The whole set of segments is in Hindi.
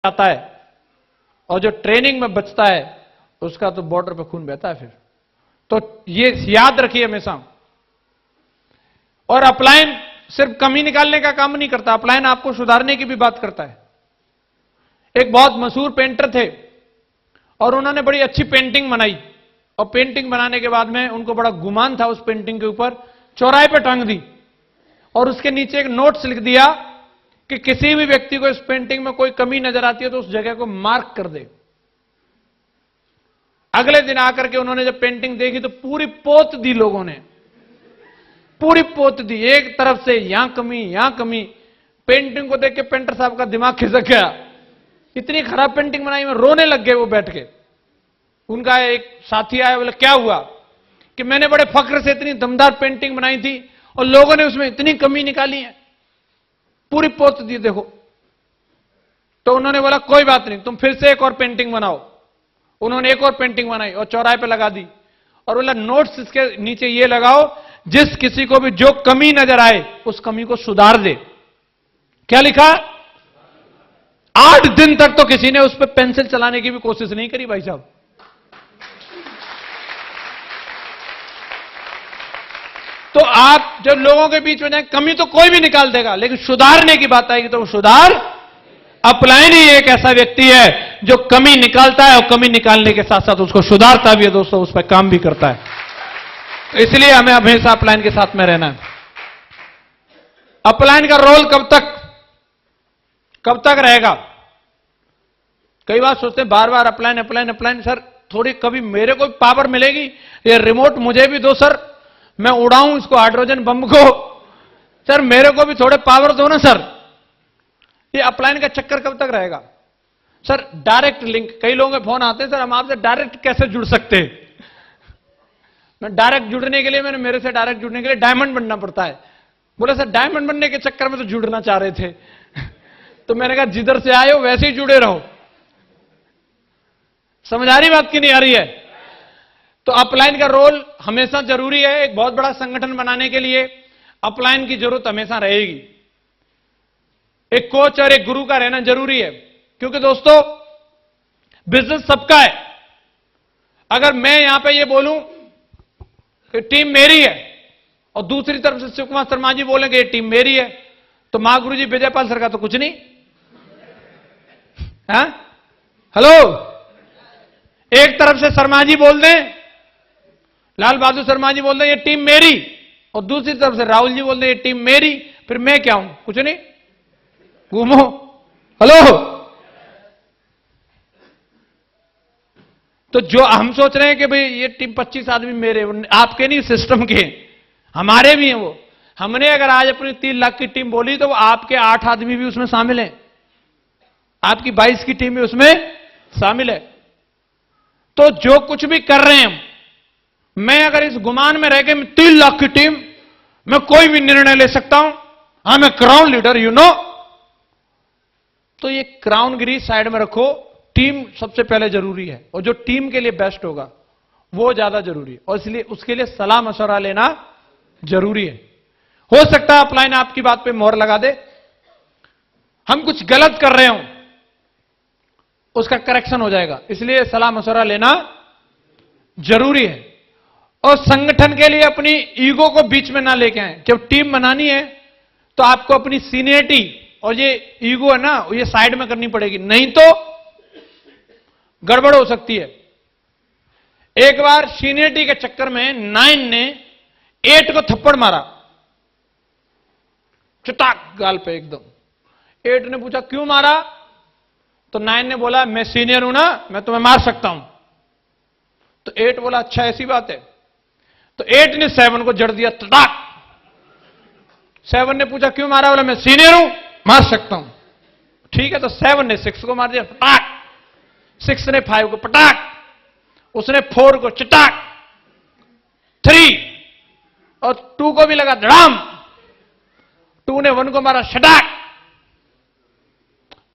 आता है और जो ट्रेनिंग में बचता है उसका तो बॉर्डर पे खून बहता है फिर। तो ये याद रखिए हमेशा। और अपलायन सिर्फ कमी निकालने का काम नहीं करता, अपलायन आपको सुधारने की भी बात करता है। एक बहुत मशहूर पेंटर थे और उन्होंने बड़ी अच्छी पेंटिंग बनाई और पेंटिंग बनाने के बाद में उनको बड़ा गुमान था उस पेंटिंग के ऊपर, चौराहे पे टांग दी और उसके नीचे एक नोट्स लिख दिया कि किसी भी व्यक्ति को इस पेंटिंग में कोई कमी नजर आती है तो उस जगह को मार्क कर दे। अगले दिन आकर के उन्होंने जब पेंटिंग देखी तो पूरी पोत दी, लोगों ने पूरी पोत दी, एक तरफ से यहां कमी यहां कमी। पेंटिंग को देख के पेंटर साहब का दिमाग खिसक गया, इतनी खराब पेंटिंग बनाई, में रोने लग गए वो बैठ के। उनका एक साथी आया, बोले क्या हुआ? कि मैंने बड़े फख्र से इतनी दमदार पेंटिंग बनाई थी और लोगों ने उसमें इतनी कमी निकाली है, पूरी पोत दी देखो। तो उन्होंने बोला कोई बात नहीं, तुम फिर से एक और पेंटिंग बनाओ। उन्होंने एक और पेंटिंग बनाई और चौराहे पे लगा दी और बोला नोट्स इसके नीचे ये लगाओ, जिस किसी को भी जो कमी नजर आए उस कमी को सुधार दे। क्या लिखा? 8 दिन तक तो किसी ने उस पर पेंसिल चलाने की भी कोशिश नहीं करी भाई साहब। तो आप जब लोगों के बीच में जाए, कमी तो कोई भी निकाल देगा, लेकिन सुधारने की बात आएगी तो सुधार अपलायन ही एक ऐसा व्यक्ति है जो कमी निकालता है और कमी निकालने के साथ साथ उसको सुधारता भी है दोस्तों, उस पर काम भी करता है। तो इसलिए हमें हमेशा अपलायन के साथ में रहना है। अपलायन का रोल कब तक रहेगा? कई बार सोचते हैं बार बार अपलायन अपलायन अपलायन। सर थोड़ी कभी मेरे को पावर मिलेगी, ये रिमोट मुझे भी दो सर, मैं उड़ाऊं इसको हाइड्रोजन बम को, सर मेरे को भी थोड़े पावर दो ना सर। ये अपलायन का चक्कर कब तक रहेगा? सर डायरेक्ट लिंक, कई लोगों के फोन आते हैं, सर हम आपसे डायरेक्ट कैसे जुड़ सकते हैं? मैं डायरेक्ट जुड़ने के लिए, मेरे से डायरेक्ट जुड़ने के लिए डायमंड बनना पड़ता है। बोले सर डायमंड बनने के चक्कर में तो जुड़ना चाह रहे थे। तो मैंने कहा जिधर से आए हो वैसे ही जुड़े रहो। समझ आ रही बात की नहीं आ रही है? तो अपलायन का रोल हमेशा जरूरी है। एक बहुत बड़ा संगठन बनाने के लिए अपलायन की जरूरत हमेशा रहेगी। एक कोच और एक गुरु का रहना जरूरी है, क्योंकि दोस्तों बिजनेस सबका है। अगर मैं यहां पे ये बोलूं कि टीम मेरी है और दूसरी तरफ से शिव कुमार शर्मा जी बोलेंगे ये टीम मेरी है, तो महागुरु जी विजयपाल सर का तो कुछ नहीं। हाँ हेलो, एक तरफ से शर्मा जी बोल दें, लाल बहादुर शर्मा जी बोल दें ये टीम मेरी, और दूसरी तरफ से राहुल जी बोल दें ये टीम मेरी, फिर मैं क्या हूं? कुछ नहीं, घूमो। हेलो, तो जो हम सोच रहे हैं कि भाई ये टीम 25 आदमी मेरे, आपके नहीं, सिस्टम के, हमारे भी हैं वो। हमने अगर आज अपनी 3 लाख की टीम बोली तो वो आपके 8 आदमी भी उसमें शामिल हैं, आपकी 22 की टीम भी उसमें शामिल है। तो जो कुछ भी कर रहे हैं, मैं अगर इस गुमान में रह के 3 लाख की टीम, मैं कोई भी निर्णय ले सकता हूं, हाँ मैं क्राउन लीडर यू नो, तो ये क्राउनगिरी साइड में रखो। टीम सबसे पहले जरूरी है और जो टीम के लिए बेस्ट होगा वो ज्यादा जरूरी है, और इसलिए उसके लिए सलाह मशवरा लेना जरूरी है। हो सकता है अपलायन आपकी बात पे मोहर लगा दे, हम कुछ गलत कर रहे हो, उसका करेक्शन हो जाएगा, इसलिए सलाह मशवरा लेना जरूरी है। और संगठन के लिए अपनी ईगो को बीच में ना लेके आए। जब टीम बनानी है तो आपको अपनी सीनियरिटी और ये ईगो है ना, ये साइड में करनी पड़ेगी, नहीं तो गड़बड़ हो सकती है। एक बार सीनियरिटी के चक्कर में 9 ने 8 को थप्पड़ मारा, चटाक गाल पे एकदम। 8 ने पूछा क्यों मारा? तो 9 ने बोला मैं सीनियर हूं ना, मैं तुम्हें मार सकता हूं। तो 8 बोला अच्छा ऐसी बात है। तो 8 ने 7 को जड़ दिया, तड़ाक। 7 ने पूछा क्यों मारा? बोला मैं सीनियर हूं, मार सकता हूं। ठीक है, तो 7 ने 6 को मार दिया, पटाक। 6 ने 5 को पटाक, उसने 4 को चटाक, 3 और 2 को भी लगा धड़ाम। 2 ने 1 को मारा, शटाक।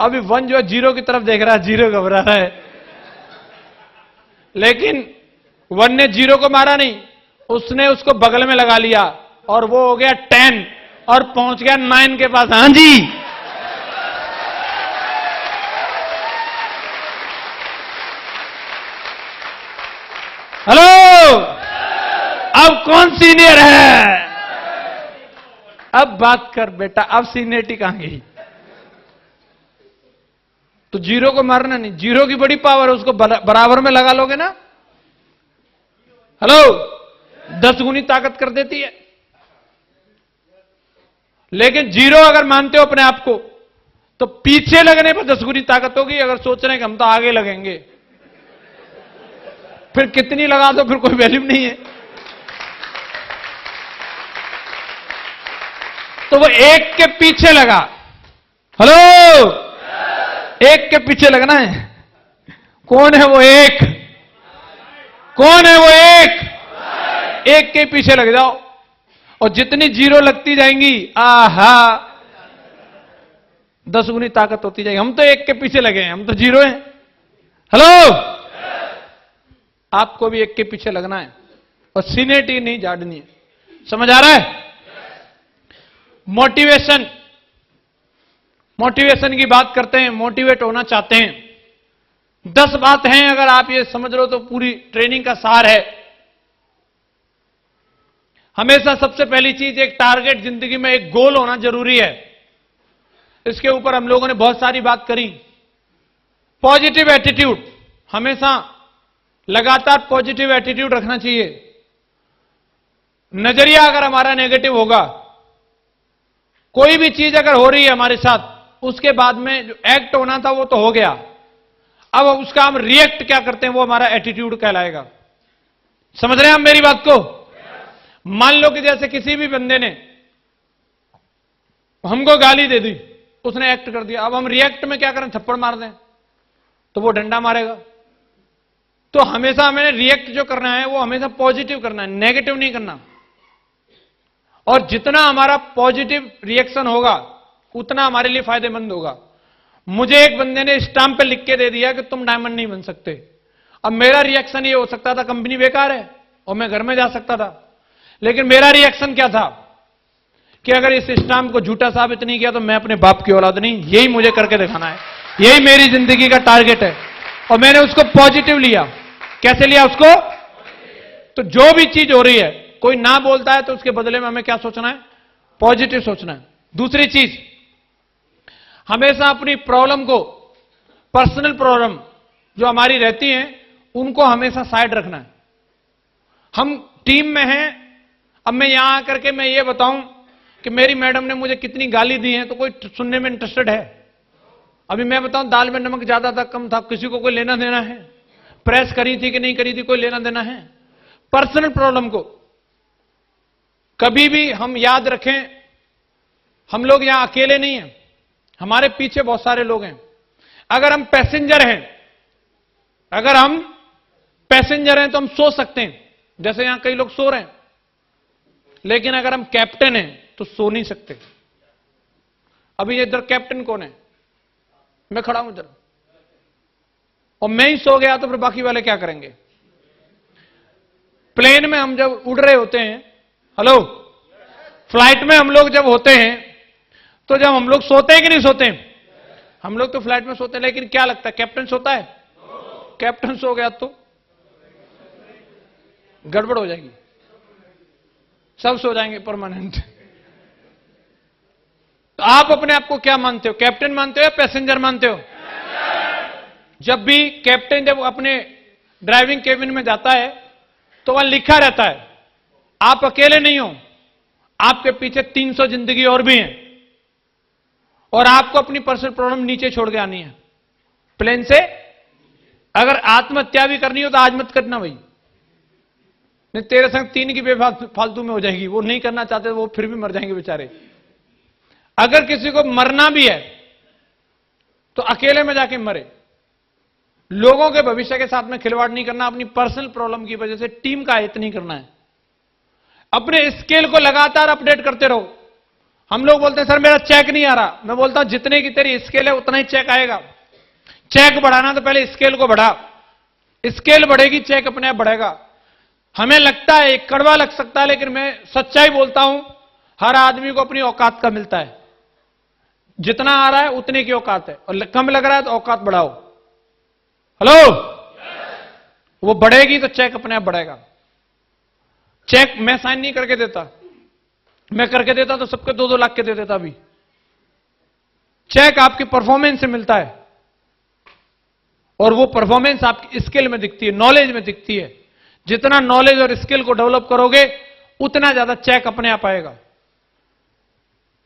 अभी 1 जो है 0 की तरफ देख रहा है, 0 घबरा रहा है, लेकिन 1 ने 0 को मारा नहीं, उसने उसको बगल में लगा लिया और वो हो गया 10 और पहुंच गया 9 के पास। हां जी, हेलो, अब कौन सीनियर है? अब बात कर बेटा, अब सीनियरिटी कहां गई? तो जीरो को मारना नहीं, जीरो की बड़ी पावर है, उसको बराबर में लगा लोगे ना, हेलो, 10 गुनी ताकत कर देती है। लेकिन जीरो अगर मानते हो अपने आप को, तो पीछे लगने पर 10 गुनी ताकत होगी। अगर सोच रहे हैं कि हम तो आगे लगेंगे, फिर कितनी लगा दो, फिर कोई वैल्यू नहीं है। तो वो एक के पीछे लगा, हेलो, एक के पीछे लगना है। कौन है वो एक? कौन है वो एक? एक के पीछे लग जाओ, और जितनी जीरो लगती जाएंगी, आहा, 10 गुनी ताकत होती जाएगी। हम तो एक के पीछे लगे हैं, हम तो जीरो हैं। हेलो, आपको भी एक के पीछे लगना है, और सीनियरिटी नहीं झाड़नी है। समझ आ रहा है? मोटिवेशन, मोटिवेशन की बात करते हैं, मोटिवेट होना चाहते हैं। 10 बात हैं, अगर आप ये समझ लो तो पूरी ट्रेनिंग का सार है। हमेशा सबसे पहली चीज, एक टारगेट, जिंदगी में एक गोल होना जरूरी है। इसके ऊपर हम लोगों ने बहुत सारी बात करी। पॉजिटिव एटीट्यूड, हमेशा लगातार पॉजिटिव एटीट्यूड रखना चाहिए। नजरिया अगर हमारा नेगेटिव होगा, कोई भी चीज अगर हो रही है हमारे साथ, उसके बाद में जो एक्ट होना था वो तो हो गया, अब उसका हम रिएक्ट क्या करते हैं, वो हमारा एटीट्यूड कहलाएगा। समझ रहे हैं हम मेरी बात को? मान लो कि जैसे किसी भी बंदे ने हमको गाली दे दी, उसने एक्ट कर दिया, अब हम रिएक्ट में क्या करें, थप्पड़ मार दें, तो वो डंडा मारेगा। तो हमेशा हमें रिएक्ट जो करना है वो हमेशा पॉजिटिव करना है, नेगेटिव नहीं करना। और जितना हमारा पॉजिटिव रिएक्शन होगा, उतना हमारे लिए फायदेमंद होगा। मुझे एक बंदे ने स्टाम्प पे लिख के दे दिया कि तुम डायमंड नहीं बन सकते। अब मेरा रिएक्शन ये हो सकता था, कंपनी बेकार है, और मैं घर में जा सकता था। लेकिन मेरा रिएक्शन क्या था कि अगर इस स्टाम्प को झूठा साबित नहीं किया तो मैं अपने बाप की औलाद नहीं, यही मुझे करके दिखाना है, यही मेरी जिंदगी का टारगेट है। और मैंने उसको पॉजिटिव लिया। कैसे लिया उसको? तो जो भी चीज हो रही है, कोई ना बोलता है तो उसके बदले में हमें क्या सोचना है? पॉजिटिव सोचना है। दूसरी चीज, हमेशा अपनी प्रॉब्लम को, पर्सनल प्रॉब्लम जो हमारी रहती हैं, उनको हमेशा साइड रखना है। हम टीम में हैं, अब मैं यहां आकर के मैं ये बताऊं कि मेरी मैडम ने मुझे कितनी गाली दी है, तो कोई सुनने में इंटरेस्टेड है? अभी मैं बताऊं दाल में नमक ज्यादा था, कम था, किसी को कोई लेना देना है? प्रेस करी थी कि नहीं करी थी, कोई लेना देना है? पर्सनल प्रॉब्लम को कभी भी हम याद रखें, हम लोग यहां अकेले नहीं हैं, हमारे पीछे बहुत सारे लोग हैं। अगर हम पैसेंजर हैं, अगर हम पैसेंजर हैं तो हम सो सकते हैं, जैसे यहां कई लोग सो रहे हैं। लेकिन अगर हम कैप्टन हैं तो सो नहीं सकते। अभी इधर कैप्टन कौन है? मैं खड़ा हूं इधर, और मैं ही सो गया तो फिर बाकी वाले क्या करेंगे? प्लेन में हम जब उड़ रहे होते हैं, हेलो, फ्लाइट में हम लोग जब होते हैं, तो जब हम लोग सोते हैं कि नहीं सोते हैं? हम लोग तो फ्लाइट में सोते हैं, लेकिन क्या लगता है कैप्टन सोता है? कैप्टन सो गया तो गड़बड़ हो जाएगी, सब सो जाएंगे परमानेंट। तो आप अपने आप को क्या मानते हो, कैप्टन मानते हो या पैसेंजर मानते हो? जब भी कैप्टन जब अपने ड्राइविंग केबिन में जाता है तो वहां लिखा रहता है आप अकेले नहीं हो, आपके पीछे 300 जिंदगी और भी हैं, और आपको अपनी पर्सनल प्रॉब्लम नीचे छोड़ के आनी है प्लेन से। अगर आत्महत्या भी करनी हो तो आज मत करना भाई, नहीं तेरे संग 3 की बेफालतू में हो जाएगी। वो नहीं करना चाहते, वो फिर भी मर जाएंगे बेचारे। अगर किसी को मरना भी है तो अकेले में जाके मरे। लोगों के भविष्य के साथ में खिलवाड़ नहीं करना, अपनी पर्सनल प्रॉब्लम की वजह से टीम का हित नहीं करना है। अपने स्केल को लगातार अपडेट करते रहो। हम लोग बोलते हैं सर मेरा चेक नहीं आ रहा, मैं बोलता हूं जितने की तेरी स्केल है उतना ही चेक आएगा। चेक बढ़ाना तो पहले स्केल को बढ़ा, स्केल बढ़ेगी चेक अपने आप बढ़ेगा। हमें लगता है कड़वा लग सकता है, लेकिन मैं सच्चाई बोलता हूं, हर आदमी को अपनी औकात का मिलता है। जितना आ रहा है उतने की औकात है, और कम लग रहा है तो औकात बढ़ाओ। हेलो, वो बढ़ेगी तो चेक अपने आप बढ़ेगा। चेक मैं साइन नहीं करके देता, मैं करके देता तो सबके 2-2 लाख के दे देता। अभी चेक आपकी परफॉर्मेंस से मिलता है, और वो परफॉर्मेंस आपकी स्किल में दिखती है, नॉलेज में दिखती है। जितना नॉलेज और स्किल को डेवलप करोगे उतना ज्यादा चेक अपने आप आएगा।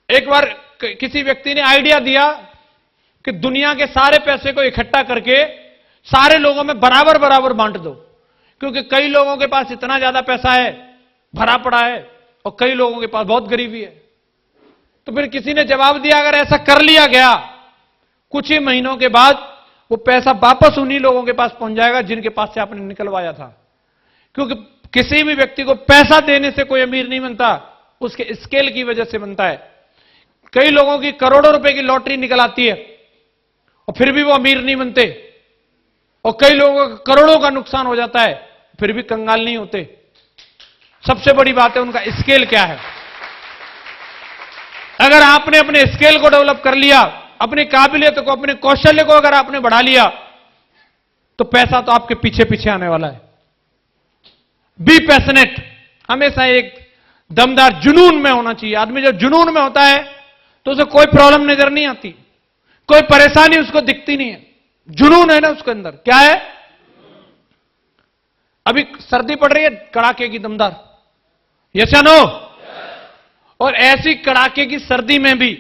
एक बार किसी व्यक्ति ने आइडिया दिया कि दुनिया के सारे पैसे को इकट्ठा करके सारे लोगों में बराबर बराबर बांट दो, क्योंकि कई लोगों के पास इतना ज्यादा पैसा है, भरा पड़ा है, और कई लोगों के पास बहुत गरीबी है। तो फिर किसी ने जवाब दिया, अगर ऐसा कर लिया गया, कुछ ही महीनों के बाद वो पैसा वापस उन्हीं लोगों के पास पहुंच जाएगा जिनके पास से आपने निकलवाया था। क्योंकि किसी भी व्यक्ति को पैसा देने से कोई अमीर नहीं बनता, उसके स्केल की वजह से बनता है। कई लोगों की करोड़ों रुपए की लॉटरी निकल आती है और फिर भी वो अमीर नहीं बनते, और कई लोगों का करोड़ों का नुकसान हो जाता है फिर भी कंगाल नहीं होते। सबसे बड़ी बात है उनका स्केल क्या है। अगर आपने अपने स्केल को डेवलप कर लिया, अपनी काबिलियत को, अपने कौशल्य को अगर आपने बढ़ा लिया, तो पैसा तो आपके पीछे पीछे आने वाला है। बी पैशनेट, हमेशा एक दमदार जुनून में होना चाहिए। आदमी जब जुनून में होता है तो उसे कोई प्रॉब्लम नजर नहीं आती, कोई परेशानी उसको दिखती नहीं है। जुनून है ना उसके अंदर। क्या है? अभी सर्दी पड़ रही है कड़ाके की दमदार, यस या नो? और ऐसी कड़ाके की सर्दी में भी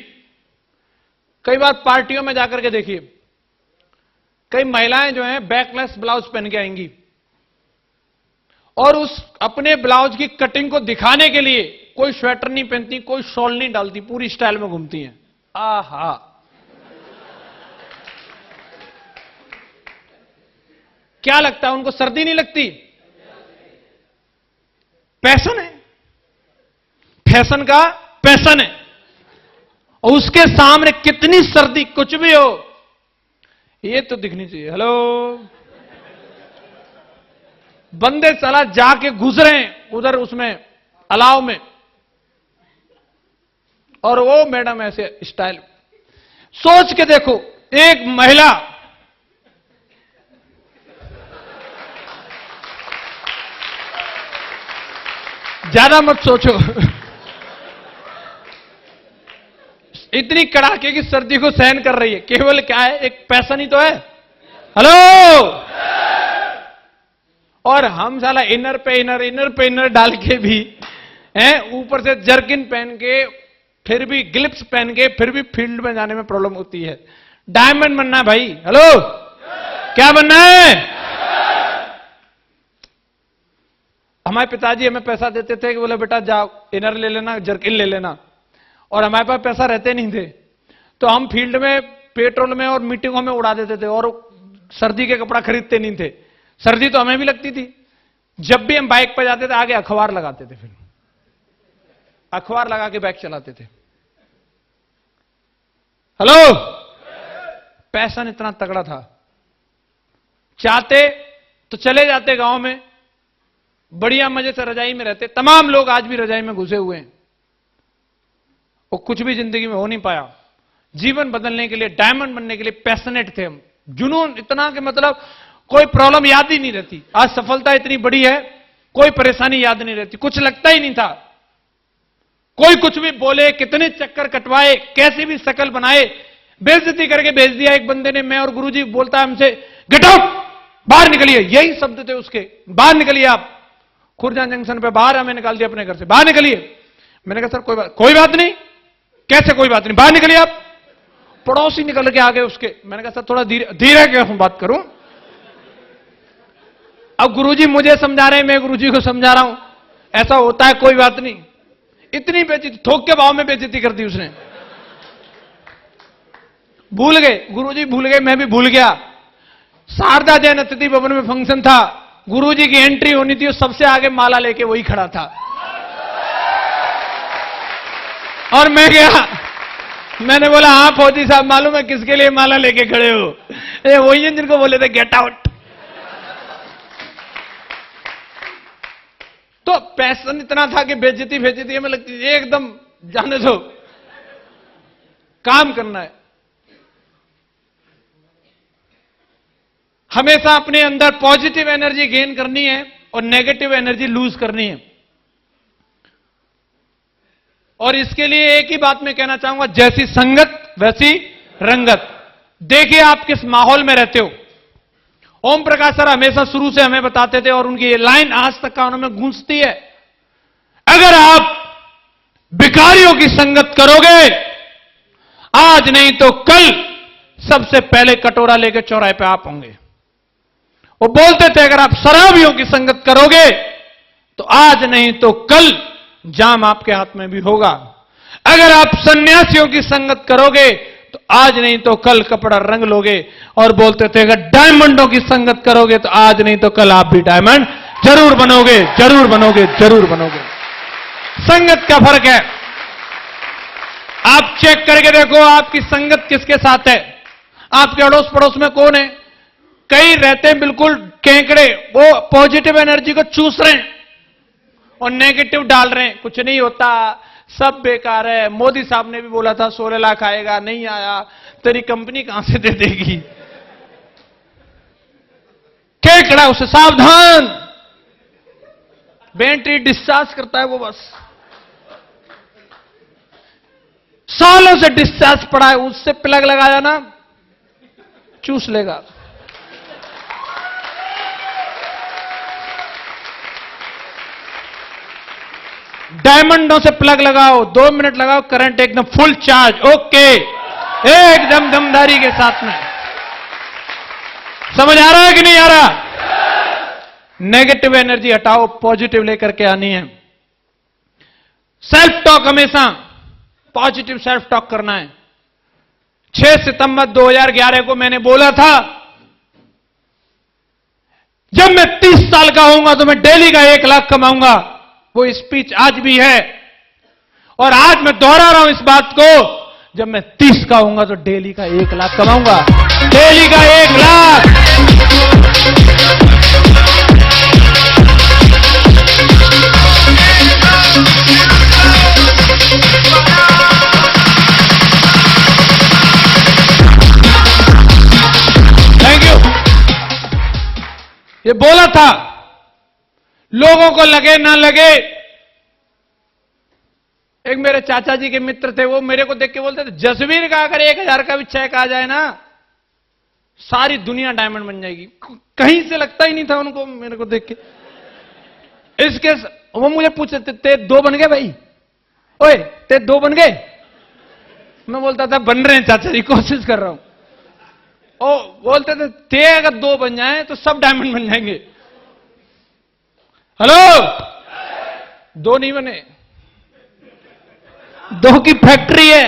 कई बार पार्टियों में जाकर के देखिए, कई महिलाएं जो हैं बैकलेस ब्लाउज पहन के आएंगी और उस अपने ब्लाउज की कटिंग को दिखाने के लिए कोई स्वेटर नहीं पहनती, कोई शॉल नहीं डालती, पूरी स्टाइल में घूमती हैं। आहा, क्या लगता है उनको सर्दी नहीं लगती? पैशन है, फैशन का पैशन है। और उसके सामने कितनी सर्दी कुछ भी हो, ये तो दिखनी चाहिए। हेलो, बंदे चला जाके गुजरे उधर उसमें अलाव में, और वो मैडम ऐसे स्टाइल। सोच के देखो, एक महिला ज्यादा मत सोचो, इतनी कड़ाके की सर्दी को सहन कर रही है, केवल क्या है, एक पैशन ही तो है। हेलो, और हम साला इनर पे इनर डाल के भी हैं, ऊपर से जर्किन पहन के, फिर भी ग्लिप्स पहन के, फिर भी फील्ड में जाने में प्रॉब्लम होती है। डायमंड बनना है भाई। हेलो, क्या बनना है? हमारे पिताजी हमें पैसा देते थे कि बोले बेटा जाओ इनर ले लेना, जर्किन ले लेना, और हमारे पास पैसा रहते नहीं थे, तो हम फील्ड में, पेट्रोल में और मीटिंगों में उड़ा देते थे, और सर्दी के कपड़ा खरीदते नहीं थे। सर्दी तो हमें भी लगती थी। जब भी हम बाइक पर जाते थे आगे अखबार लगाते थे, फिर अखबार लगा के बाइक चलाते थे। हेलो, पैशन इतना तगड़ा था। चाहते तो चले जाते गांव में, बढ़िया मजे से रजाई में रहते। तमाम लोग आज भी रजाई में घुसे हुए हैं, वो कुछ भी जिंदगी में हो नहीं पाया। जीवन बदलने के लिए, डायमंड बनने के लिए पैशनेट थे हम। जुनून इतना कि मतलब कोई प्रॉब्लम याद ही नहीं रहती। आज सफलता इतनी बड़ी है, कोई परेशानी याद नहीं रहती, कुछ लगता ही नहीं था। कोई कुछ भी बोले, कितने चक्कर कटवाए, कैसी भी शकल बनाए, बेइज्जती करके भेज दिया एक बंदे ने। मैं और गुरुजी बोलता है हमसे, गेट आउट, बाहर निकलिए, यही शब्द थे उसके, बाहर निकलिए आप। खुर्जा जंक्शन पे बाहर हमें निकाल दिया अपने घर से, बाहर निकलिए। मैंने कहा सर कोई बात नहीं। कैसे कोई बात नहीं, बाहर निकलिए आप। पड़ोसी निकल के आ गए उसके। मैंने कहा सर थोड़ा धीरे कैसे बात करूं। अब गुरुजी मुझे समझा रहे हैं, मैं गुरुजी को समझा रहा हूं, ऐसा होता है, कोई बात नहीं। इतनी बेइज्जती, थोक के भाव में बेइज्जती कर दी उसने। भूल गए गुरुजी, भूल गए, मैं भी भूल गया। शारदा जैन अतिथि भवन में फंक्शन था, गुरुजी की एंट्री होनी थी, सबसे आगे माला लेके वही खड़ा था, और मैं गया। मैंने बोला हाँ फौजी साहब, मालूम है किसके लिए माला लेके खड़े हो? वही है जिनको बोले थे गेट आउट। तो पैशन इतना था कि बेइज्जती हमें लगती थी, एकदम जाने दो, काम करना है। हमेशा अपने अंदर पॉजिटिव एनर्जी गेन करनी है और नेगेटिव एनर्जी लूज करनी है। और इसके लिए एक ही बात मैं कहना चाहूंगा, जैसी संगत वैसी रंगत। देखिए आप किस माहौल में रहते हो। ओम प्रकाश सर हमेशा शुरू से हमें बताते थे और उनकी ये लाइन आज तक कानों में गूंजती है, अगर आप भिखारियों की संगत करोगे, आज नहीं तो कल सबसे पहले कटोरा लेकर चौराहे पे आप होंगे। वो बोलते थे अगर आप शराबियों की संगत करोगे तो आज नहीं तो कल जाम आपके हाथ में भी होगा। अगर आप सन्यासियों की संगत करोगे तो आज नहीं तो कल कपड़ा रंग लोगे। और बोलते थे अगर डायमंडों की संगत करोगे तो आज नहीं तो कल आप भी डायमंड जरूर बनोगे, जरूर बनोगे, जरूर बनोगे। संगत का फर्क है। आप चेक करके देखो आपकी संगत किसके साथ है। आपके अड़ोस पड़ोस में कौन है? कई रहते हैं बिल्कुल केंकड़े, वो पॉजिटिव एनर्जी को चूस रहे हैं और नेगेटिव डाल रहे हैं, कुछ नहीं होता, सब बेकार है। मोदी साहब ने भी बोला था 16 लाख आएगा, नहीं आया, तेरी कंपनी कहां से दे देगी। केकड़ा, उसे सावधान, बैटरी डिस्चार्ज करता है वो, बस सालों से डिस्चार्ज पड़ा है, उससे प्लग लगाया ना चूस लेगा। डायमंडों से प्लग लगाओ, 2 मिनट लगाओ, करंट एकदम फुल चार्ज, ओके, एकदम दमदारी के साथ में। समझ आ रहा है कि नहीं आ रहा? नेगेटिव एनर्जी हटाओ, पॉजिटिव लेकर के आनी है। सेल्फ टॉक, हमेशा पॉजिटिव सेल्फ टॉक करना है। 6 सितंबर 2011 को मैंने बोला था जब मैं 30 साल का होऊंगा तो मैं डेली का 1 लाख कमाऊंगा। वो स्पीच आज भी है और आज मैं दोहरा रहा हूं इस बात को, जब मैं 30 का होऊंगा तो डेली का 1 लाख कमाऊंगा, डेली का 1 लाख। Thank you. ये बोला था, लोगों को लगे ना लगे। एक मेरे चाचा जी के मित्र थे, वो मेरे को देख के बोलते थे जसवीर का अगर 1000 का भी चेक आ जाए ना, सारी दुनिया डायमंड बन जाएगी। कहीं से लगता ही नहीं था उनको मेरे को देख के। इसके वो मुझे पूछते ते 2 बन गए भाई, ओए ते 2 बन गए? मैं बोलता था बन रहे हैं चाचा जी, कोशिश कर रहा हूं। ओ बोलते थे ते अगर 2 बन जाए तो सब डायमंड बन जाएंगे। हेलो, 2 नहीं बने, 2 की फैक्ट्री है।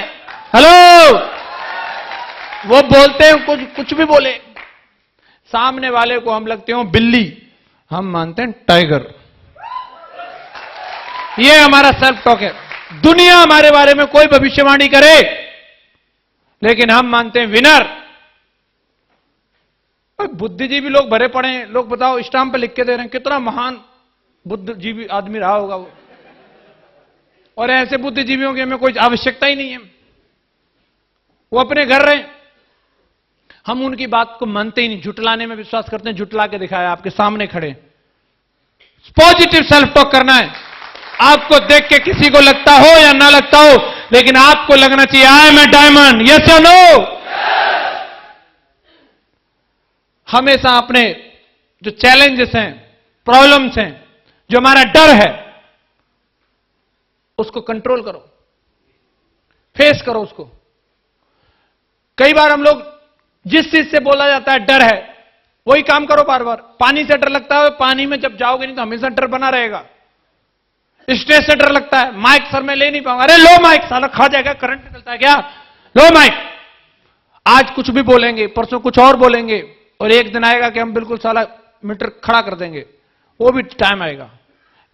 हेलो, वो बोलते हैं कुछ भी बोले, सामने वाले को हम लगते हो बिल्ली, हम मानते हैं टाइगर। ये हमारा सेल्फ टॉक है। दुनिया हमारे बारे में कोई भविष्यवाणी करे लेकिन हम मानते हैं विनर। बुद्धिजीवी लोग भरे पड़े हैं, लोग बताओ स्टाम्प पे लिख के दे रहे हैं कितना महान बुद्धिजीवी आदमी रहा होगा वो। और ऐसे बुद्धिजीवियों की हमें कोई आवश्यकता ही नहीं है, वो अपने घर रहे। हम उनकी बात को मानते ही नहीं, झुटलाने में विश्वास करते हैं, झुटला के दिखाया आपके सामने खड़े। पॉजिटिव सेल्फ टॉक करना है। आपको देख के किसी को लगता हो या ना लगता हो, लेकिन आपको लगना चाहिए I am a diamond, yes या नो। हमेशा अपने जो चैलेंजेस हैं, प्रॉब्लम्स हैं, जो हमारा डर है, उसको कंट्रोल करो, फेस करो उसको। कई बार हम लोग जिस चीज से बोला जाता है डर है, वही काम करो बार बार। पानी से डर लगता है, पानी में जब जाओगे नहीं तो हमेशा डर बना रहेगा। स्टेज से डर लगता है, माइक सर मैं ले नहीं पाऊंगा, अरे लो माइक, साला खा जाएगा, करंट निकलता है क्या, लो माइक। आज कुछ भी बोलेंगे, परसों कुछ और बोलेंगे, और एक दिन आएगा कि हम बिल्कुल साला मीटर खड़ा कर देंगे, वो भी टाइम आएगा।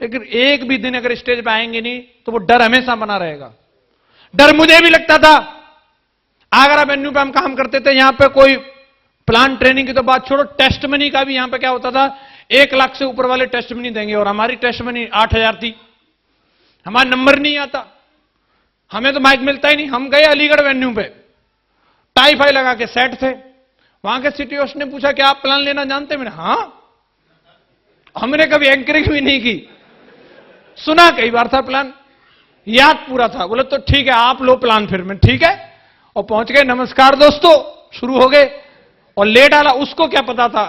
लेकिन एक भी दिन अगर स्टेज पे आएंगे नहीं तो वो डर हमेशा बना रहेगा। डर मुझे भी लगता था। आगरा वेन्यू पे हम काम करते थे, यहां पे कोई प्लान ट्रेनिंग की तो बात छोड़ो, टेस्ट मनी का भी यहां पे क्या होता था, 1 लाख से ऊपर वाले टेस्ट मनी देंगे, और हमारी टेस्ट मनी 8000 थी। हमारा नंबर नहीं आता, हमें तो माइक मिलता ही नहीं। हम गए अलीगढ़ वेन्यू पे, टाई फाई लगा के सेट थे, वहां के सिटी होस्ट ने पूछा कि आप प्लान लेना जानते हैं? मैंने हाँ, हमने कभी एंकरिंग भी नहीं की, सुना कई बार था प्लान, याद पूरा था। बोले तो ठीक है आप लो प्लान फिर। मैं ठीक है, और पहुंच गए, नमस्कार दोस्तों, शुरू हो गए। और ले डाला, उसको क्या पता था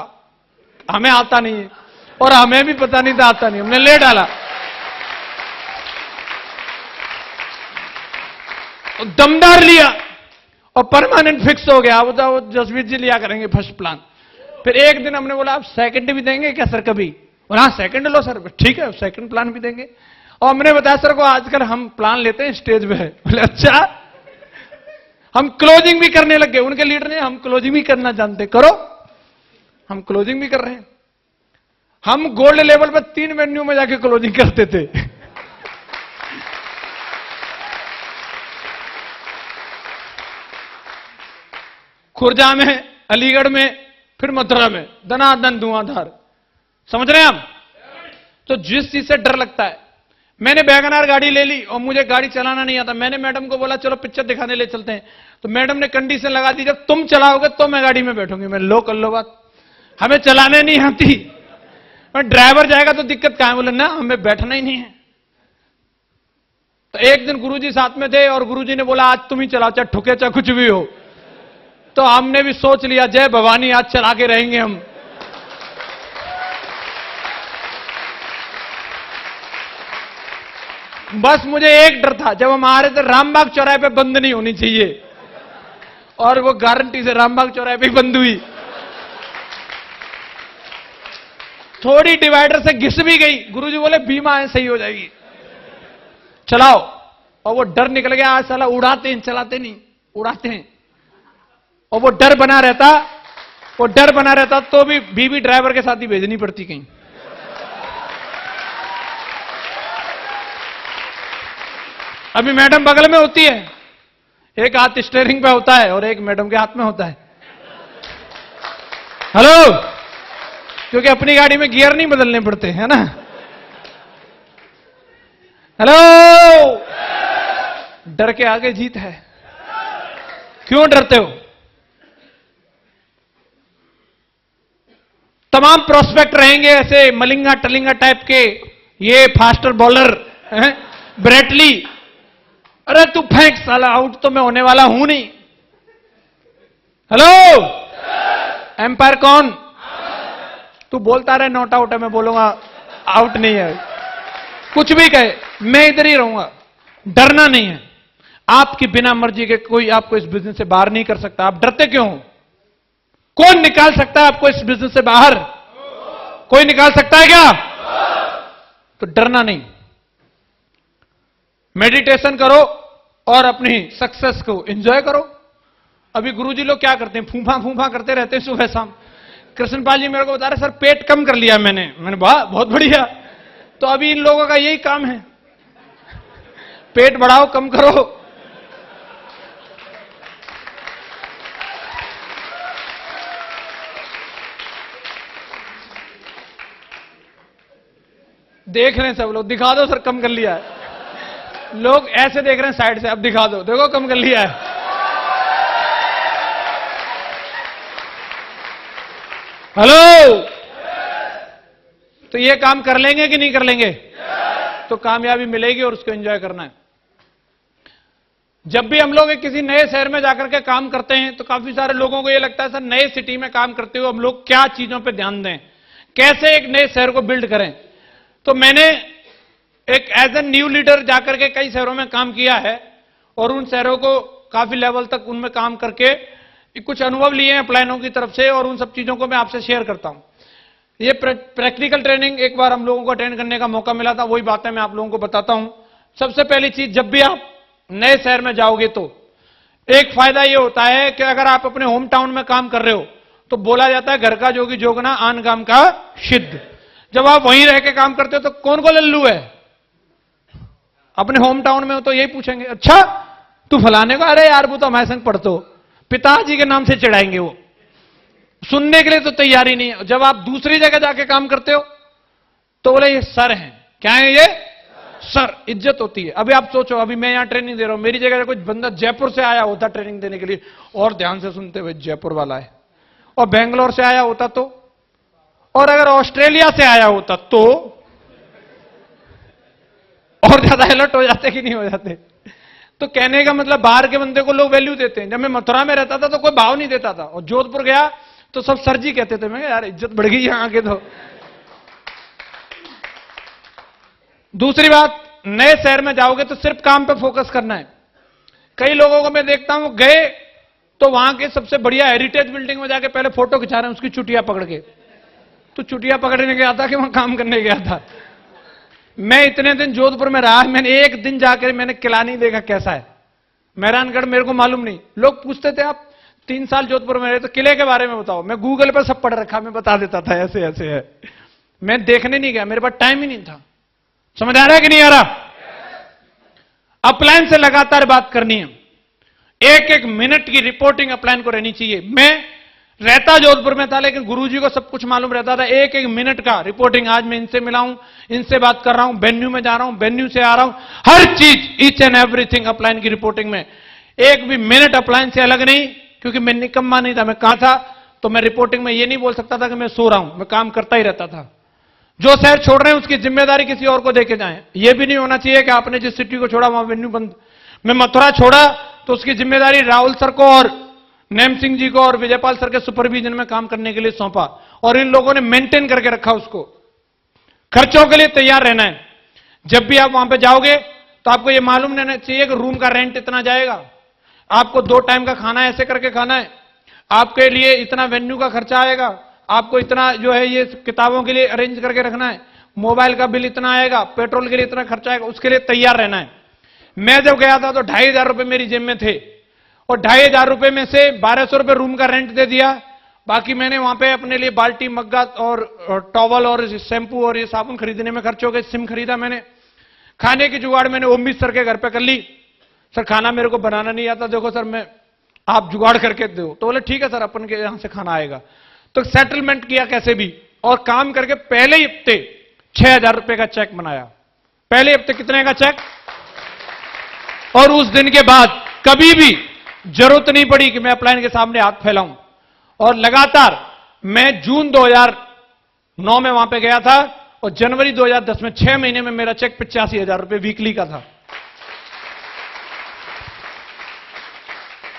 हमें आता नहीं है, और हमें भी पता नहीं था आता नहीं, हमने ले डाला, दमदार लिया और परमानेंट फिक्स हो गया। वो जसवीर जी लिया करेंगे फर्स्ट प्लान। फिर एक दिन हमने बोला आप सेकंड भी देंगे क्या सर कभी? और हाँ सेकंड लो सर। ठीक है सेकंड प्लान भी देंगे। और हमने बताया सर को आजकल हम प्लान लेते हैं स्टेज पे है। बोले अच्छा, हम क्लोजिंग भी करने लग गए। उनके लीडर ने हम क्लोजिंग भी करना जानते, करो। हम क्लोजिंग भी कर रहे हैं। हम गोल्ड लेवल पर 3 वेन्यू में जाके क्लोजिंग करते थे। खुर्जा में, अलीगढ़ में, फिर मथुरा में, दनादन धुआंधार। समझ रहे हैं हम? तो जिस चीज से डर लगता है, मैंने वैगनआर गाड़ी ले ली और मुझे गाड़ी चलाना नहीं आता। मैंने मैडम को बोला चलो पिक्चर दिखाने ले चलते हैं, तो मैडम ने कंडीशन लगा दी जब तुम चलाओगे तो मैं गाड़ी में बैठूंगी। मैं लो कर लो बात, हमें चलाने नहीं आती, ड्राइवर जाएगा तो दिक्कत कहां है? बोले ना हमें बैठना ही नहीं है। तो एक दिन गुरुजी साथ में थे और गुरुजी ने बोला आज तुम ही चलाओ, चाहे ठुके चाहे कुछ भी हो। तो हमने भी सोच लिया जय भवानी आज चला के रहेंगे हम। बस मुझे एक डर था, जब हम आ रहे थे रामबाग चौराहे पे बंद नहीं होनी चाहिए, और वो गारंटी से रामबाग चौराहे पे बंद हुई। थोड़ी डिवाइडर से घिस भी गई, गुरुजी बोले बीमा है सही हो जाएगी, चलाओ। और वो डर निकल गया, आज साला उड़ाते हैं चलाते नहीं, उड़ाते हैं। और वो डर बना रहता तो भी बीवी ड्राइवर के साथ ही भेजनी पड़ती कहीं। अभी मैडम बगल में होती है, एक हाथ स्टीयरिंग पे होता है और एक मैडम के हाथ में होता है। हेलो, क्योंकि अपनी गाड़ी में गियर नहीं बदलने पड़ते है ना। हेलो, डर के आगे जीत है। क्यों डरते हो? तमाम प्रोस्पेक्ट रहेंगे ऐसे मलिंगा टलिंगा टाइप के, ये फास्टर बॉलर ब्रेटली, अरे तू फेंक साला, आउट तो मैं होने वाला हूं नहीं। हेलो, एम्पायर कौन? तू बोलता रहे नॉट आउट है, मैं बोलूंगा आउट नहीं है। कुछ भी कहे मैं इधर ही रहूंगा। डरना नहीं है, आपकी बिना मर्जी के कोई आपको इस बिजनेस से बाहर नहीं कर सकता। आप डरते क्यों हो? कौन निकाल सकता है आपको इस बिजनेस से बाहर? कोई निकाल सकता है क्या? तो डरना नहीं, मेडिटेशन करो और अपनी सक्सेस को एंजॉय करो। अभी गुरुजी लोग क्या करते हैं, फूफा फूफा करते रहते हैं सुबह शाम। कृष्णपाल जी मेरे को बता रहे सर पेट कम कर लिया मैंने वाह बहुत बढ़िया। तो अभी इन लोगों का यही काम है, पेट बढ़ाओ कम करो। देख रहे हैं सब लोग, दिखा दो सर कम कर लिया है। लोग ऐसे देख रहे हैं साइड से, अब दिखा दो, देखो कम कर लिया है। हेलो, तो ये काम कर लेंगे कि नहीं कर लेंगे? तो कामयाबी मिलेगी और उसको एंजॉय करना है। जब भी हम लोग किसी नए शहर में जाकर के काम करते हैं तो काफी सारे लोगों को ये लगता है सर नए सिटी में काम करते हुए हम लोग क्या चीजों पे ध्यान दें, कैसे एक नए शहर को बिल्ड करें। तो मैंने एक एज ए न्यू लीडर जाकर के कई शहरों में काम किया है और उन शहरों को काफी लेवल तक उनमें काम करके कुछ अनुभव लिए हैं प्लानों की तरफ से, और उन सब चीजों को मैं आपसे शेयर करता हूं। ये प्रैक्टिकल ट्रेनिंग एक बार हम लोगों को अटेंड करने का मौका मिला था, वही बातें मैं आप लोगों को बताता हूं। सबसे पहली चीज, जब भी आप नए शहर में जाओगे तो एक फायदा ये होता है कि अगर आप अपने होम टाउन में काम कर रहे हो तो बोला जाता है घर का जोगी जोगना आन काम का सिद्ध। जब आप वहीं रह के काम करते हो तो कौन को लल्लू है? अपने होम टाउन में हो तो यही पूछेंगे, अच्छा तू फलाने को, अरे यार वो तो हमारे संग पढ़ते हो, पिताजी के नाम से चिढ़ाएंगे। वो सुनने के लिए तो तैयारी नहीं है। जब आप दूसरी जगह जाके काम करते हो तो बोले ये सर हैं, क्या है ये सर, इज्जत होती है। अभी आप सोचो, अभी मैं यहां ट्रेनिंग दे रहा हूं, मेरी जगह कोई बंदा जयपुर से आया होता ट्रेनिंग देने के लिए और ध्यान से सुनते हुए, जयपुर वाला है, और बेंगलोर से आया होता तो, और अगर ऑस्ट्रेलिया से आया होता तो और ज्यादा अलर्ट हो जाते कि नहीं हो जाते? तो कहने का मतलब बाहर के बंदे को लोग वैल्यू देते हैं। जब मैं मथुरा में रहता था तो कोई भाव नहीं देता था, और जोधपुर गया तो सब सर जी कहते थे। मैं यार इज्जत बढ़ गई यहां के। तो दूसरी बात, नए शहर में जाओगे तो सिर्फ काम पे फोकस करना है। कई लोगों को मैं देखता हूं गए तो वहां के सबसे बढ़िया हेरिटेज बिल्डिंग में जाके पहले फोटो खिंचा रहे हैं उसकी चुटिया पकड़ के। तो चुटिया पकड़ने गया था कि वहां काम करने गया था? मैं इतने दिन जोधपुर में रहा, मैंने एक दिन जाकर मैंने किला नहीं देखा कैसा है। मेहरानगढ़ मेरे को मालूम नहीं। लोग पूछते थे आप 3 साल जोधपुर में रहे तो किले के बारे में बताओ। मैं गूगल पर सब पढ़ रखा, मैं बता देता था ऐसे ऐसे है। मैं देखने नहीं गया, मेरे पास टाइम ही नहीं था। समझ आ रहा है कि नहीं आ रहा? अपलाइन से लगातार बात करनी है, एक एक मिनट की रिपोर्टिंग अपलाइन को रहनी चाहिए। मैं रहता जोधपुर में था लेकिन गुरुजी को सब कुछ मालूम रहता था। एक एक मिनट का रिपोर्टिंग, आज मैं इनसे मिला हूं, इनसे बात कर रहा हूं, वेन्यू में जा रहा हूं, वेन्यू से आ रहा हूं, हर चीज ईच एंड एवरीथिंग अपलाइन की रिपोर्टिंग में। एक भी मिनट अपलाइन से अलग नहीं, क्योंकि मैं निकम्मा नहीं था। मैं कहां था तो मैं रिपोर्टिंग में ये नहीं बोल सकता था कि मैं सो रहा हूं, मैं काम करता ही रहता था। जो शहर छोड़ रहे हैं उसकी जिम्मेदारी किसी और को देके जाएं। यह भी नहीं होना चाहिए कि आपने जिस सिटी को छोड़ा वहां वेन्यू बंद। मैं मथुरा छोड़ा तो उसकी जिम्मेदारी राहुल सर को और नैम सिंह जी को और विजयपाल सर के सुपरविजन में काम करने के लिए सौंपा, और इन लोगों ने मेंटेन करके रखा उसको। खर्चों के लिए तैयार रहना है। जब भी आप वहां पे जाओगे तो आपको यह मालूम रहना चाहिए कि रूम का रेंट इतना जाएगा, आपको 2 टाइम का खाना ऐसे करके खाना है, आपके लिए इतना वेन्यू का खर्चा आएगा, आपको इतना जो है ये किताबों के लिए अरेंज करके रखना है, मोबाइल का बिल इतना आएगा, पेट्रोल के लिए इतना खर्चा आएगा, उसके लिए तैयार रहना है। मैं जब गया था तो 2500 रुपए मेरी जेब में थे, और 2500 रुपए में से 1200 रुपए रूम का रेंट दे दिया। बाकी मैंने वहां पे अपने लिए बाल्टी, मग्गा और टॉवल और शैंपू और ये साबुन खरीदने में खर्च हो गए। सिम खरीदा मैंने। खाने की जुगाड़ मैंने ओमित सर के घर पे कर ली। सर खाना मेरे को बनाना नहीं आता, देखो सर मैं आप जुगाड़ करके दो। तो बोले ठीक है सर, अपन के यहां से खाना आएगा। तो सेटलमेंट किया कैसे भी, और काम करके पहले ही हफ्ते 6000 रुपए का चेक बनाया। पहले हफ्ते कितने का चेक? और उस दिन के बाद कभी भी जरूरत नहीं पड़ी कि मैं अपलाइन के सामने हाथ फैलाऊं। और लगातार मैं जून 2009 में वहां पे गया था, और जनवरी 2010 में 6 महीने में मेरा चेक 85,000 रुपए वीकली का था।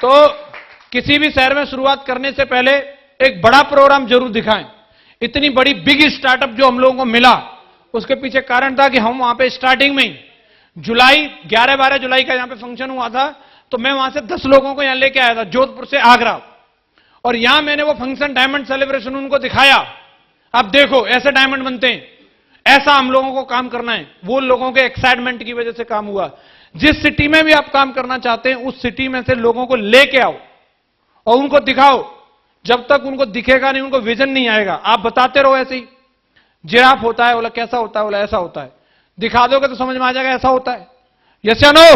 तो किसी भी शहर में शुरुआत करने से पहले एक बड़ा प्रोग्राम जरूर दिखाएं। इतनी बड़ी बिग स्टार्टअप जो हम लोगों को मिला, उसके पीछे कारण था कि हम वहां पे स्टार्टिंग में ही जुलाई 11-12 जुलाई का यहां पे फंक्शन हुआ था, तो मैं वहां से 10 लोगों को यहां लेके आया था, जोधपुर से आगरा। और यहां मैंने वो फंक्शन डायमंड सेलिब्रेशन उनको दिखाया। अब देखो ऐसे डायमंड बनते हैं, ऐसा हम लोगों को काम करना है। वो लोगों के एक्साइटमेंट की वजह से काम हुआ। जिस सिटी में भी आप काम करना चाहते हैं, उस सिटी में से लोगों को लेके आओ और उनको दिखाओ। जब तक उनको दिखेगा नहीं, उनको विजन नहीं आएगा। आप बताते रहो ऐसे ही, जिराफ होता है, बोला कैसा होता है, बोला ऐसा होता है। दिखा दोगे तो समझ में आ जाएगा ऐसा होता है। यस या नो?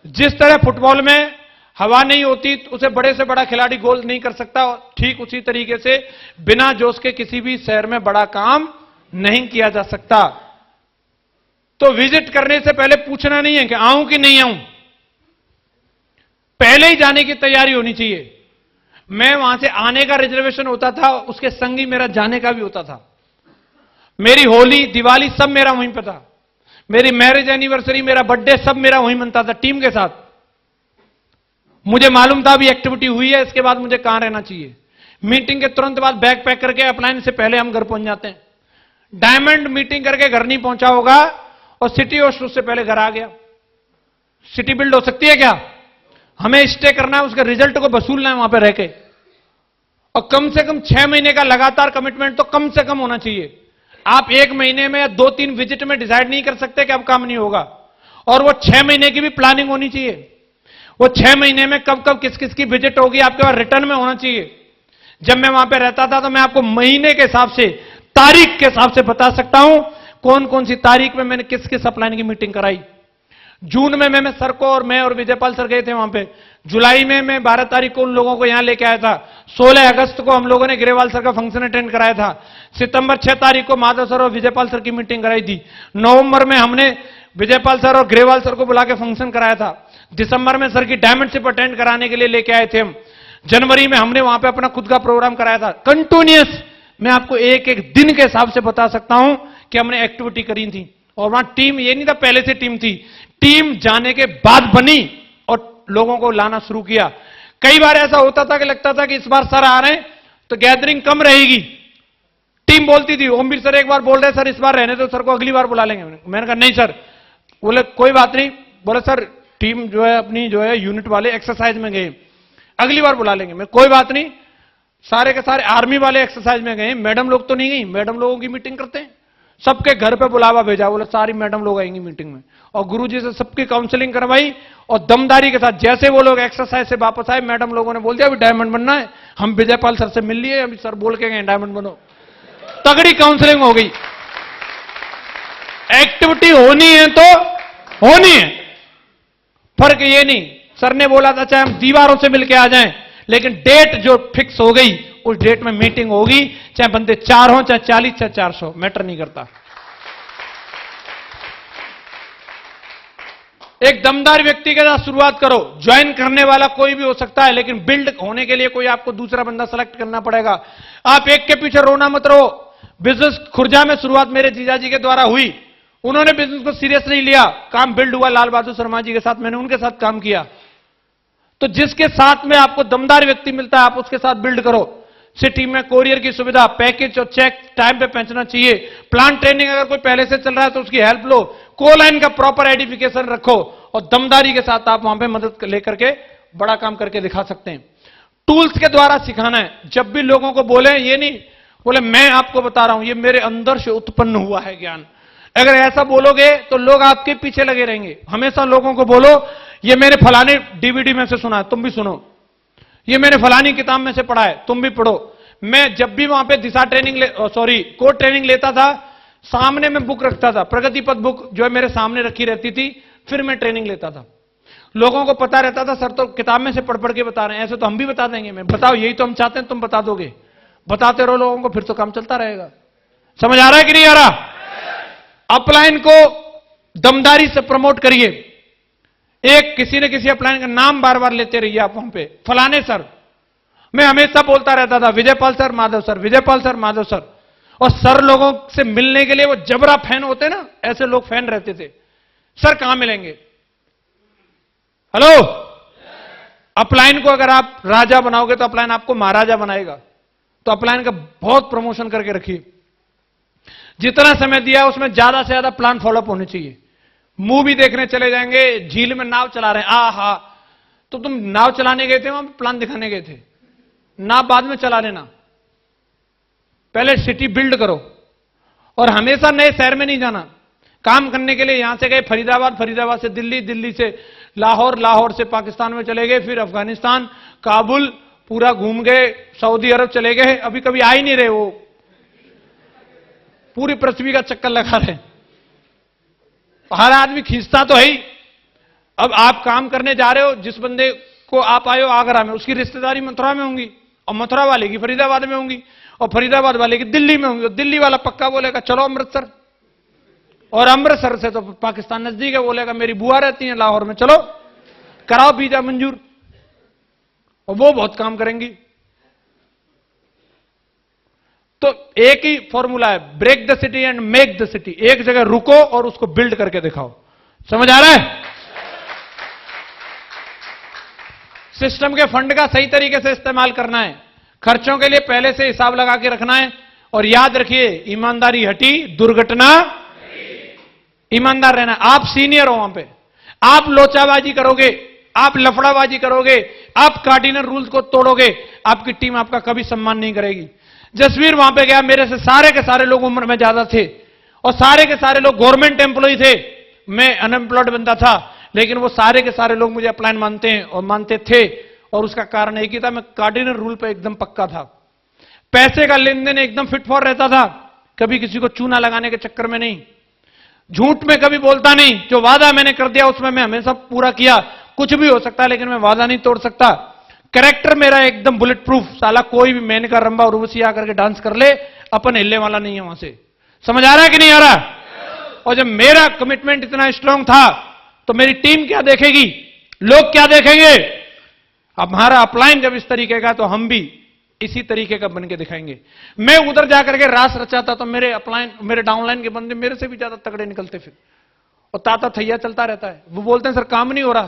जिस तरह फुटबॉल में हवा नहीं होती तो उसे बड़े से बड़ा खिलाड़ी गोल नहीं कर सकता, ठीक उसी तरीके से बिना जोश के किसी भी शहर में बड़ा काम नहीं किया जा सकता। तो विजिट करने से पहले पूछना नहीं है कि आऊं कि नहीं आऊं, पहले ही जाने की तैयारी होनी चाहिए। मैं वहां से आने का रिजर्वेशन होता था, उसके संग ही मेरा जाने का भी होता था। मेरी होली, दिवाली सब मेरा वहीं पे था। मेरी मैरिज एनिवर्सरी, मेरा बर्थडे सब मेरा वहीं मनता था टीम के साथ। मुझे मालूम था अभी एक्टिविटी हुई है, इसके बाद मुझे कहां रहना चाहिए। मीटिंग के तुरंत बाद बैग पैक करके अपलाइन से पहले हम घर पहुंच जाते हैं। डायमंड मीटिंग करके घर नहीं पहुंचा होगा और सिटी होस्ट उससे पहले घर आ गया। सिटी बिल्ड हो सकती है क्या? हमें स्टे करना है, उसके रिजल्ट को वसूलना है वहां पर रह के। और कम से कम 6 महीने का लगातार कमिटमेंट तो कम से कम होना चाहिए। आप 1 महीने में या 2-3 विजिट में डिसाइड नहीं कर सकते कि अब काम नहीं होगा। और वो 6 महीने की भी प्लानिंग होनी चाहिए। वो 6 महीने में कब कब किस किस की विजिट होगी आपके पास रिटर्न में होना चाहिए। जब मैं वहां पे रहता था तो मैं आपको महीने के हिसाब से, तारीख के हिसाब से बता सकता हूं कौन कौन सी तारीख में मैंने किस किस अपलाइन की मीटिंग कराई। जून में मैं सर को और मैं और विजयपाल सर गए थे वहां पे। जुलाई में मैं 12 तारीख को उन लोगों को यहां लेके आया था। 16 अगस्त को हम लोगों ने ग्रेवाल सर का फंक्शन अटेंड कराया था। सितंबर 6 तारीख को माधव सर और विजयपाल सर की मीटिंग कराई थी। नवंबर में हमने विजयपाल सर और ग्रेवाल सर को बुला के फंक्शन कराया था। दिसंबर में सर की डायमंड शिप अटेंड कराने के लिए लेके आए थे हम। जनवरी में हमने वहां पे अपना खुद का प्रोग्राम कराया था कंटिन्यूअस। मैं आपको एक एक दिन के हिसाब से बता सकता हूं कि हमने एक्टिविटी करी थी। और वहां टीम ये नहीं था पहले से टीम थी, टीम जाने के बाद बनी और लोगों को लाना शुरू किया। कई बार ऐसा होता था कि लगता था कि इस बार सर आ रहे हैं तो गैदरिंग कम रहेगी, टीम बोलती थी, ओमवीर सर एक बार बोल रहे सर इस बार रहने तो सर को अगली बार बुला लेंगे। मैंने कहा नहीं सर। बोले कोई बात नहीं, बोले सर टीम जो है अपनी जो है यूनिट वाले एक्सरसाइज में गए, अगली बार बुला लेंगे। मैं कोई बात नहीं, सारे के सारे आर्मी वाले एक्सरसाइज में गए, मैडम लोग तो नहीं गई, मैडम लोगों की मीटिंग करते हैं, सबके घर पे बुलावा भेजा, बोले सारी मैडम लोग आएंगी मीटिंग में। और गुरुजी से सबकी काउंसलिंग करवाई और दमदारी के साथ जैसे वो लोग एक्सरसाइज से वापस आए, मैडम लोगों ने बोल दिया अभी डायमंड बनना है। हम विजयपाल सर से मिल लिए, अभी सर बोल के गए डायमंड बनो। तगड़ी काउंसलिंग हो गई। एक्टिविटी होनी है तो होनी है, फर्क ये नहीं, सर ने बोला था चाहे हम दीवारों से मिलके आ जाएं, लेकिन डेट जो फिक्स हो गई उस डेट में मीटिंग होगी, चाहे बंदे 4 हो चाहे 40 चाहे 400, मैटर नहीं करता। एक दमदार व्यक्ति के साथ शुरुआत करो। ज्वाइन करने वाला कोई भी हो सकता है, लेकिन बिल्ड होने के लिए कोई आपको दूसरा बंदा सेलेक्ट करना पड़ेगा। आप एक के पीछे रोना मत रहो। बिजनेस खुर्जा में शुरुआत मेरे जीजाजी के द्वारा हुई, उन्होंने बिजनेस को सीरियस नहीं लिया, काम बिल्ड हुआ लाल बहादुर शर्मा जी के साथ, मैंने उनके साथ काम किया। तो जिसके साथ में आपको दमदार व्यक्ति मिलता है आप उसके साथ बिल्ड करो। सिटी में कोरियर की सुविधा, पैकेज और चेक टाइम पे पहुंचना चाहिए। प्लांट ट्रेनिंग अगर कोई पहले से चल रहा है तो उसकी हेल्प लो। कोलाइन का प्रॉपर आइडेंटिफिकेशन रखो और दमदारी के साथ आप वहां पे मदद लेकर के बड़ा काम करके दिखा सकते हैं। टूल्स के द्वारा सिखाना है। जब भी लोगों को बोले, ये नहीं बोले मैं आपको बता रहा हूं, ये मेरे अंदर से उत्पन्न हुआ है ज्ञान। अगर ऐसा बोलोगे तो लोग आपके पीछे लगे रहेंगे। हमेशा लोगों को बोलो ये मैंने फलाने डीवीडी में से सुना है, तुम भी सुनो, ये मैंने फलानी किताब में से पढ़ा है, तुम भी पढ़ो। मैं जब भी वहां पे दिशा ट्रेनिंग कोड ट्रेनिंग लेता था, सामने में बुक रखता था, प्रगति पथ बुक जो है मेरे सामने रखी रहती थी, फिर मैं ट्रेनिंग लेता था। लोगों को पता रहता था सर तो किताब में से पढ़ पढ़ के बता रहे हैं, ऐसे तो हम भी बता देंगे। मैं बताओ यही तो हम चाहते हैं, तुम बता दोगे, बताते रहो लोगों को, फिर तो काम चलता रहेगा। समझ आ रहा है कि नहीं आ रहा? अपलाइन को दमदारी से प्रमोट करिए। एक किसी न किसी अपलाइन का नाम बार बार लेते रहिए आप वहां पे, फलाने सर। मैं हमेशा बोलता रहता था Vijaypal sir Madhav sir, Vijaypal sir Madhav sir. और सर लोगों से मिलने के लिए वो जबरा फैन होते ना, ऐसे लोग फैन रहते थे। सर कहां मिलेंगे? हेलो, अपलाइन को अगर आप राजा बनाओगे तो अपलाइन आपको महाराजा बनाएगा। तो अपलाइन का बहुत प्रमोशन करके रखिए। जितना समय दिया है उसमें ज्यादा से ज्यादा प्लान फॉलोअप होने चाहिए। मूवी देखने चले जाएंगे, झील में नाव चला रहे हैं, आहा, तो तुम नाव चलाने गए थे, वहां प्लान दिखाने गए थे, नाव बाद में चला लेना। पहले सिटी बिल्ड करो। और हमेशा नए शहर में नहीं जाना। काम करने के लिए यहां से गए फरीदाबाद, फरीदाबाद से दिल्ली, दिल्ली से लाहौर, लाहौर से पाकिस्तान में चले गए, फिर अफगानिस्तान, काबुल पूरा घूम गए, सऊदी अरब चले गए, अभी कभी आ ही नहीं रहे, वो पूरी पृथ्वी का चक्कर लगा रहे। हर आदमी खींचता तो है ही। अब आप काम करने जा रहे हो, जिस बंदे को आप आए हो आगरा में, उसकी रिश्तेदारी मथुरा में होंगी, और मथुरा वाले की फरीदाबाद में होंगी, और फरीदाबाद वाले की दिल्ली में होंगी। और दिल्ली वाला पक्का बोलेगा चलो अमृतसर, और अमृतसर से तो पाकिस्तान नजदीक है, बोलेगा मेरी बुआ रहती है लाहौर में, चलो कराओ वीजा मंजूर। और वो बहुत काम करेंगी। तो एक ही फॉर्मूला है, break the city and make the city. एक जगह रुको और उसको बिल्ड करके दिखाओ। समझ आ रहा है? सिस्टम के फंड का सही तरीके से इस्तेमाल करना है। खर्चों के लिए पहले से हिसाब लगा के रखना है। और याद रखिए, ईमानदारी हटी दुर्घटना। ईमानदार रहना। आप सीनियर हो वहां पे, आप लोचाबाजी करोगे, आप लफड़ाबाजी करोगे, आप कार्डिनल रूल्स को तोड़ोगे, आपकी टीम आपका कभी सम्मान नहीं करेगी। जसवीर वहां पे गया, मेरे से सारे के सारे लोग उम्र में ज्यादा थे और सारे के सारे लोग गवर्नमेंट एम्प्लॉय थे। मैं अनएम्प्लॉयड बंदा था, लेकिन वो सारे के सारे लोग मुझे अपलाइन मानते हैं और मानते थे। और उसका कारण एक ही था, मैं कार्डिनल रूल पे एकदम पक्का था। पैसे का लेन देन एकदम फिट फॉर रहता था, कभी किसी को चूना लगाने के चक्कर में नहीं, झूठ में कभी बोलता नहीं। जो वादा मैंने कर दिया उसमें मैं हमेशा पूरा किया। कुछ भी हो सकता है लेकिन मैं वादा नहीं तोड़ सकता। कैरेक्टर मेरा एकदम बुलेट प्रूफ। साला कोई भी मैंने का रंबा उर्वशी आकर के डांस कर ले, अपन हिलने वाला नहीं है वहां से। समझ आ रहा है कि नहीं आ रहा? और जब मेरा कमिटमेंट इतना स्ट्रांग था तो मेरी टीम क्या देखेगी, लोग क्या देखेंगे? अब हमारा अपलाइन जब इस तरीके का तो हम भी इसी तरीके का बन के दिखाएंगे। मैं उधर जाकर के रास रचाता तो मेरे अपलाइन मेरे डाउनलाइन के बंदे मेरे से भी ज्यादा तगड़े निकलते फिर, और ताता थैया चलता रहता है। वो बोलते हैं सर काम नहीं हो रहा।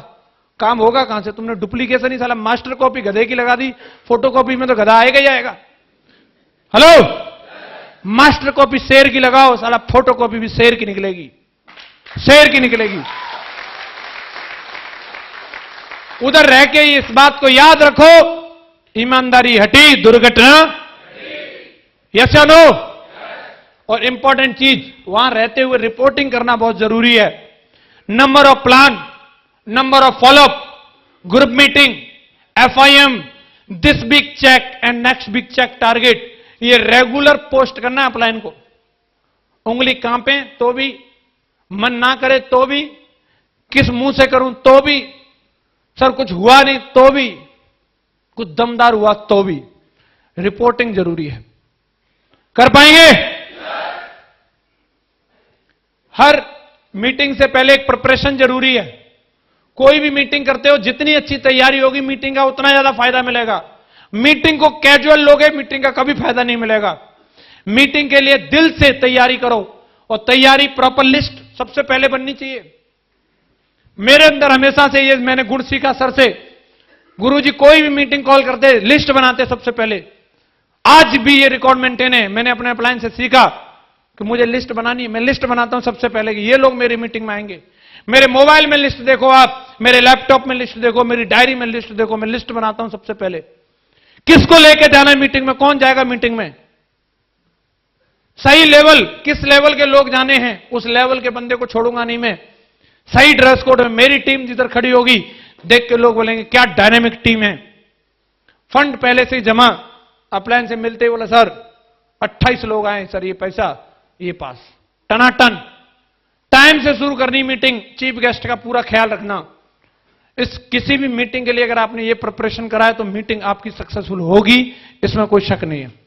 काम होगा कहां से? तुमने डुप्लीकेशन ही साला मास्टर कॉपी गधे की लगा दी, फोटो कॉपी में तो गधा आएगा ही आएगा। हेलो, मास्टर कॉपी शेर की लगाओ, साला फोटो कॉपी भी शेर की निकलेगी, शेर की निकलेगी। उधर रह के इस बात को याद रखो, ईमानदारी हटी दुर्घटना, यस या नो? और इंपॉर्टेंट चीज, वहां रहते हुए रिपोर्टिंग करना बहुत जरूरी है। Number of plan, number of followup, group meeting, FIM, this big check and next big check target, ये रेगुलर पोस्ट करना है अपलाइन को। उंगली कांपे तो भी, मन ना करे तो भी, किस मुंह से करूं तो भी, सर कुछ हुआ नहीं तो भी, कुछ दमदार हुआ तो भी, रिपोर्टिंग जरूरी है। कर पाएंगे? हर मीटिंग से पहले एक प्रिपरेशन जरूरी है। कोई भी मीटिंग करते हो, जितनी अच्छी तैयारी होगी मीटिंग का उतना ज्यादा फायदा मिलेगा। मीटिंग को कैजुअल लोगे, मीटिंग का कभी फायदा नहीं मिलेगा। मीटिंग के लिए दिल से तैयारी करो, और तैयारी प्रॉपर लिस्ट सबसे पहले बननी चाहिए। मेरे अंदर हमेशा से ये मैंने गुण सीखा सर से। गुरुजी कोई भी मीटिंग कॉल करते लिस्ट बनाते सबसे पहले। आज भी ये रिकॉर्ड मेंटेन है, मैंने अपने अपलाइन से सीखा कि मुझे लिस्ट बनानी है। मैं लिस्ट बनाता हूं सबसे पहले कि ये लोग मेरी मीटिंग में आएंगे। मेरे मोबाइल में लिस्ट देखो, आप मेरे लैपटॉप में लिस्ट देखो, मेरी डायरी में लिस्ट देखो, मैं लिस्ट बनाता हूं सबसे पहले। किसको लेके जाना है मीटिंग में, कौन जाएगा मीटिंग में, सही लेवल, किस लेवल के लोग जाने हैं, उस लेवल के बंदे को छोड़ूंगा नहीं मैं। सही ड्रेस कोड में मेरी टीम जिधर खड़ी होगी देख के लोग बोलेंगे क्या डायनेमिक टीम है। फंड पहले से ही जमा, अपलाइन से मिलते ही बोला सर 28 लोग आए सर, ये पैसा ये पास, टनाटन। टाइम से शुरू करनी मीटिंग, चीफ गेस्ट का पूरा ख्याल रखना। इस किसी भी मीटिंग के लिए अगर आपने ये प्रिपरेशन कराया तो मीटिंग आपकी सक्सेसफुल होगी, इसमें कोई शक नहीं है।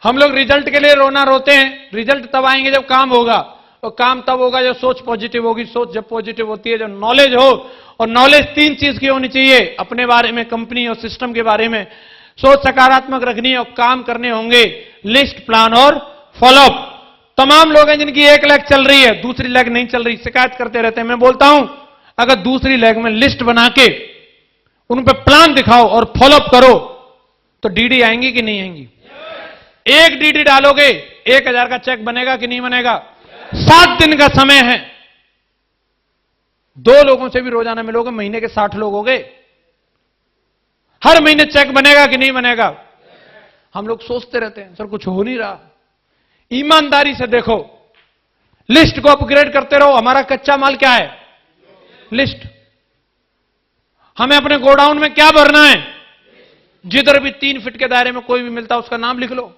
हम लोग रिजल्ट के लिए रोना रोते हैं, रिजल्ट तब आएंगे जब काम होगा, और काम तब होगा जब सोच पॉजिटिव होगी। सोच जब पॉजिटिव होती है, जब नॉलेज हो, और नॉलेज 3 चीज की होनी चाहिए, अपने बारे में, कंपनी और सिस्टम के बारे में। सोच सकारात्मक रखनी है और काम करने होंगे, लिस्ट, प्लान और फॉलोअप। तमाम लोग हैं जिनकी एक लेग चल रही है, दूसरी लेग नहीं चल रही, शिकायत करते रहते हैं। मैं बोलता हूं अगर दूसरी लेग में लिस्ट बना के उन पर प्लान दिखाओ और फॉलोअप करो तो डीडी आएंगी कि नहीं आएंगी? एक डीडी डालोगे 1000 का चेक बनेगा कि नहीं बनेगा? 7 दिन का समय है, 2 लोगों से भी रोजाना मिलोगे, महीने के 60 लोग हो गए। हर महीने चेक बनेगा कि नहीं बनेगा? हम लोग सोचते रहते हैं सर कुछ हो नहीं रहा। ईमानदारी से देखो, लिस्ट को अपग्रेड करते रहो। हमारा कच्चा माल क्या है? लिस्ट। हमें अपने गोडाउन में क्या भरना है? जिधर भी 3 फीट के दायरे में कोई भी मिलता है उसका नाम लिख लो,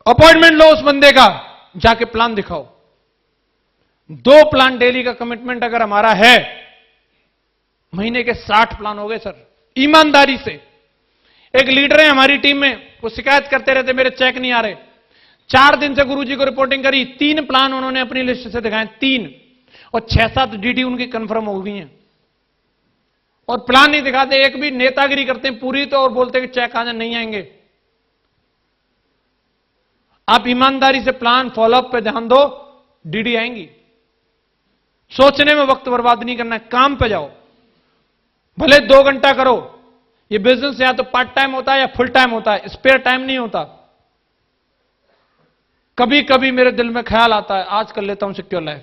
अपॉइंटमेंट लो उस बंदे का, जाके प्लान दिखाओ। 2 प्लान डेली का कमिटमेंट अगर हमारा है, महीने के 60 प्लान हो गए सर। ईमानदारी से। एक लीडर है हमारी टीम में, वो शिकायत करते रहते मेरे चेक नहीं आ रहे। 4 दिन से गुरुजी को रिपोर्टिंग करी, 3 प्लान उन्होंने अपनी लिस्ट से दिखाए, 3, और 6-7 डीडी उनकी कंफर्म हो गई हैं। और प्लान नहीं दिखाते, एक भी नेतागिरी करते हैं पूरी तो, और बोलते हैं कि चेक आने नहीं आएंगे। आप ईमानदारी से प्लान फॉलोअप पे ध्यान दो, डीडी आएंगी। सोचने में वक्त बर्बाद नहीं करना है, काम पे जाओ। भले 2 घंटा करो। ये बिजनेस या तो पार्ट टाइम होता है या फुल टाइम होता है, स्पेयर टाइम नहीं होता। कभी कभी मेरे दिल में ख्याल आता है आज कर लेता हूं सिक्योर लाइफ,